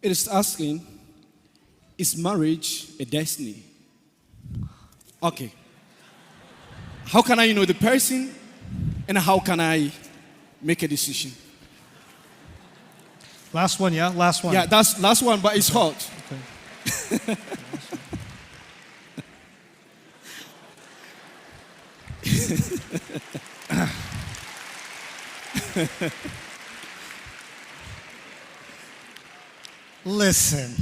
It is asking, is marriage a destiny? Okay. How can I know the person and how can I make a decision? Last one, yeah? Last one. Yeah, that's last one, but it's hot. Okay. Listen.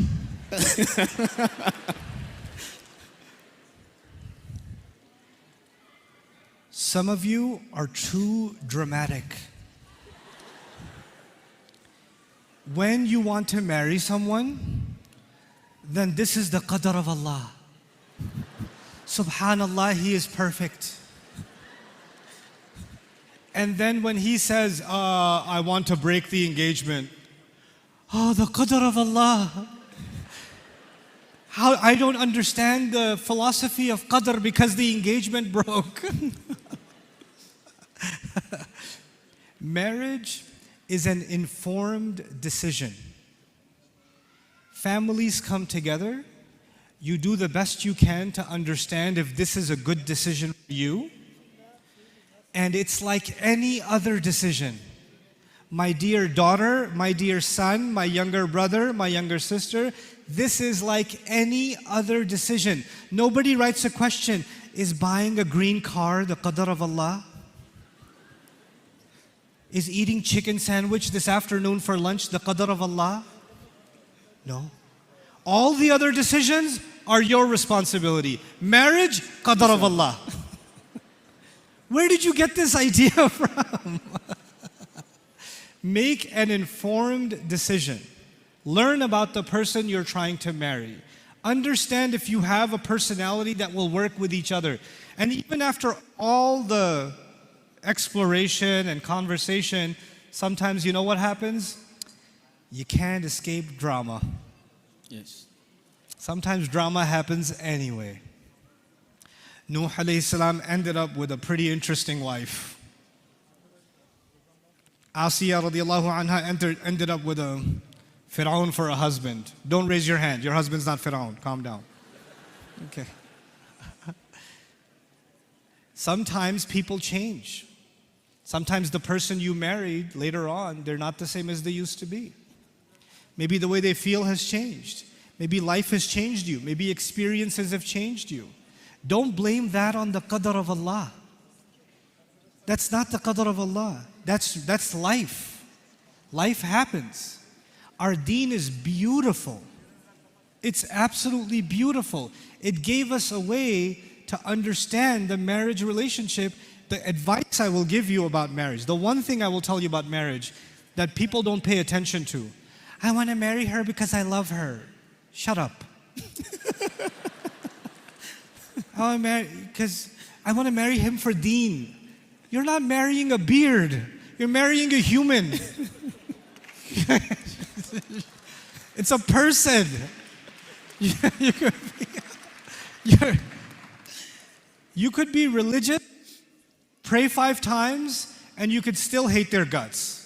Some of you are too dramatic. When you want to marry someone, then this is the qadr of Allah. Subhanallah, He is perfect. And then when He says, I want to break the engagement, oh, the qadr of Allah. How I don't understand the philosophy of qadr because the engagement broke. Marriage is an informed decision. Families come together. You do the best you can to understand if this is a good decision for you. And it's like any other decision. My dear daughter, my dear son, my younger brother, my younger sister, this is like any other decision. Nobody writes a question, is buying a green car the qadr of Allah? Is eating chicken sandwich this afternoon for lunch the qadr of Allah? No. All the other decisions are your responsibility. Marriage, qadr of Allah. Where did you get this idea from? Make an informed decision. Learn about the person you're trying to marry. Understand if you have a personality that will work with each other. And even after all the exploration and conversation, sometimes you know what happens? You can't escape drama. Yes. Sometimes drama happens anyway. Nuh alayhi salam ended up with a pretty interesting wife. Asiya radiallahu anha ended up with a Fir'aun for a husband. Don't raise your hand. Your husband's not Fir'aun. Calm down. Okay. Sometimes people change. Sometimes the person you married later on, they're not the same as they used to be. Maybe the way they feel has changed. Maybe life has changed you. Maybe experiences have changed you. Don't blame that on the qadr of Allah. That's not the qadr of Allah. That's life. Life happens. Our deen is beautiful. It's absolutely beautiful. It gave us a way to understand the marriage relationship. The advice I will give you about marriage, the one thing I will tell you about marriage that people don't pay attention to. I want to marry her because I love her. Shut up. I want to marry him for deen. You're not marrying a beard. You're marrying a human. It's a person. You could be religious, pray 5 times, and you could still hate their guts.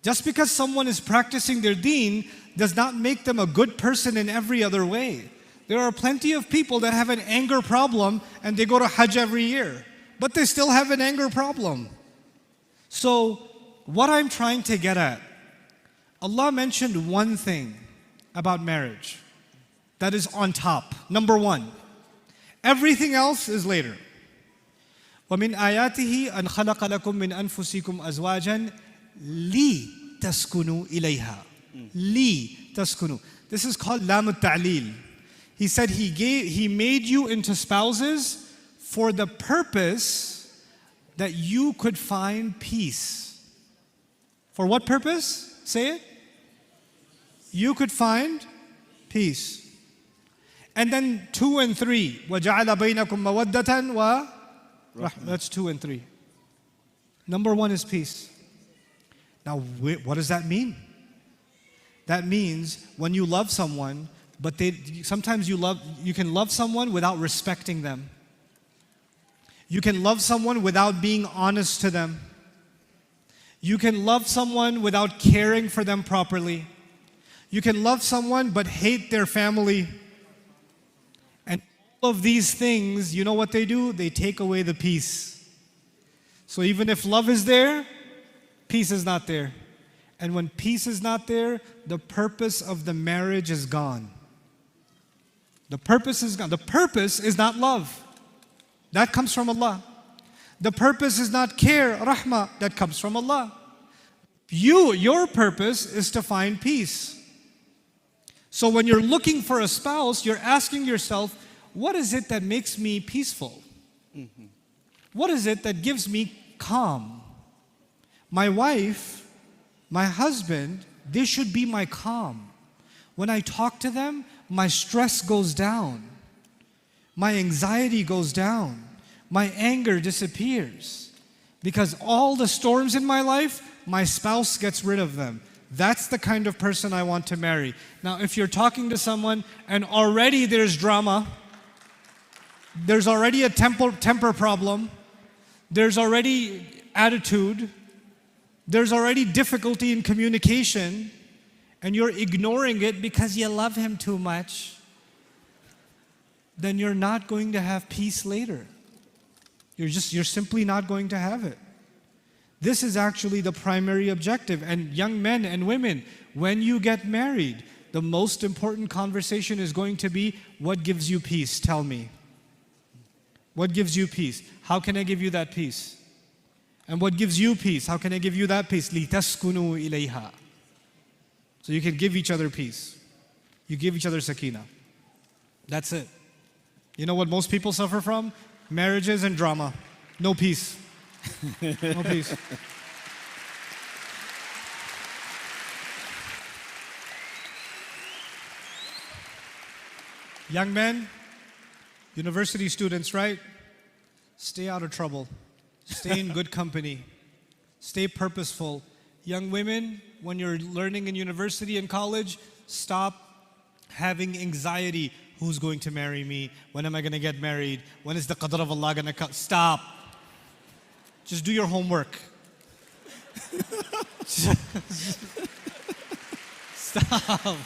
Just because someone is practicing their deen does not make them a good person in every other way. There are plenty of people that have an anger problem and they go to Hajj every year, but they still have an anger problem. So, what I'm trying to get at, Allah mentioned one thing about marriage that is on top. Number 1. Everything else is later. وَمِنْ آيَاتِهِ أَنْ خَلَقَ لَكُم مِّنْ أَنفُسِكُمْ أَزْوَاجًا لِتَسْكُنُوا إِلَيْهَا. لِتَسْكُنُوا. This is called lam al-ta'lil. He said He made you into spouses for the purpose that you could find peace. For what purpose? Say it. You could find peace. And then 2 and 3. وَجَعَلَ بَيْنَكُمْ مَوَدَّةً وَرَحْمَةً. That's 2 and 3. Number 1 is peace. Now, what does that mean? That means when you love someone, but sometimes you can love someone without respecting them. You can love someone without being honest to them. You can love someone without caring for them properly. You can love someone but hate their family. And all of these things, you know what they do? They take away the peace. So even if love is there, peace is not there. And when peace is not there, the purpose of the marriage is gone. The purpose is gone. The purpose is not love. That comes from Allah. The purpose is not care, rahmah. That comes from Allah. Your purpose is to find peace. So when you're looking for a spouse, you're asking yourself, what is it that makes me peaceful? What is it that gives me calm? My wife, my husband, they should be my calm. When I talk to them, my stress goes down. My anxiety goes down. My anger disappears. Because all the storms in my life, my spouse gets rid of them. That's the kind of person I want to marry. Now, if you're talking to someone and already there's drama, there's already a temper problem, there's already attitude, there's already difficulty in communication, and you're ignoring it because you love him too much, then you're not going to have peace later. You're simply not going to have it. This is actually the primary objective. And young men and women, when you get married, the most important conversation is going to be, what gives you peace? Tell me. What gives you peace? How can I give you that peace? And what gives you peace? How can I give you that peace? لِتَسْكُنُوا إِلَيْهَا. So you can give each other peace. You give each other sakina. That's it. You know what most people suffer from? Marriages and drama. No peace. No peace. Young men, university students, right? Stay out of trouble. Stay in good company. Stay purposeful. Young women, when you're learning in university and college, stop having anxiety. Who's going to marry me? When am I going to get married? When is the qadr of Allah going to come? Stop. Just do your homework. Stop.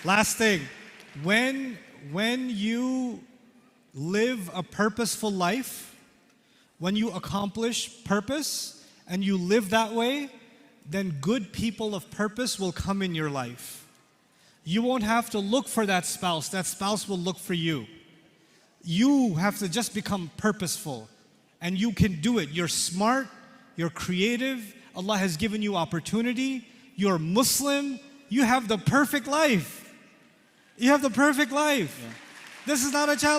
Last thing, when you live a purposeful life, when you accomplish purpose and you live that way, then good people of purpose will come in your life. You won't have to look for that spouse will look for you. You have to just become purposeful, and you can do it. You're smart, you're creative, Allah has given you opportunity, you're Muslim, you have the perfect life. You have the perfect life. Yeah. This is not a challenge.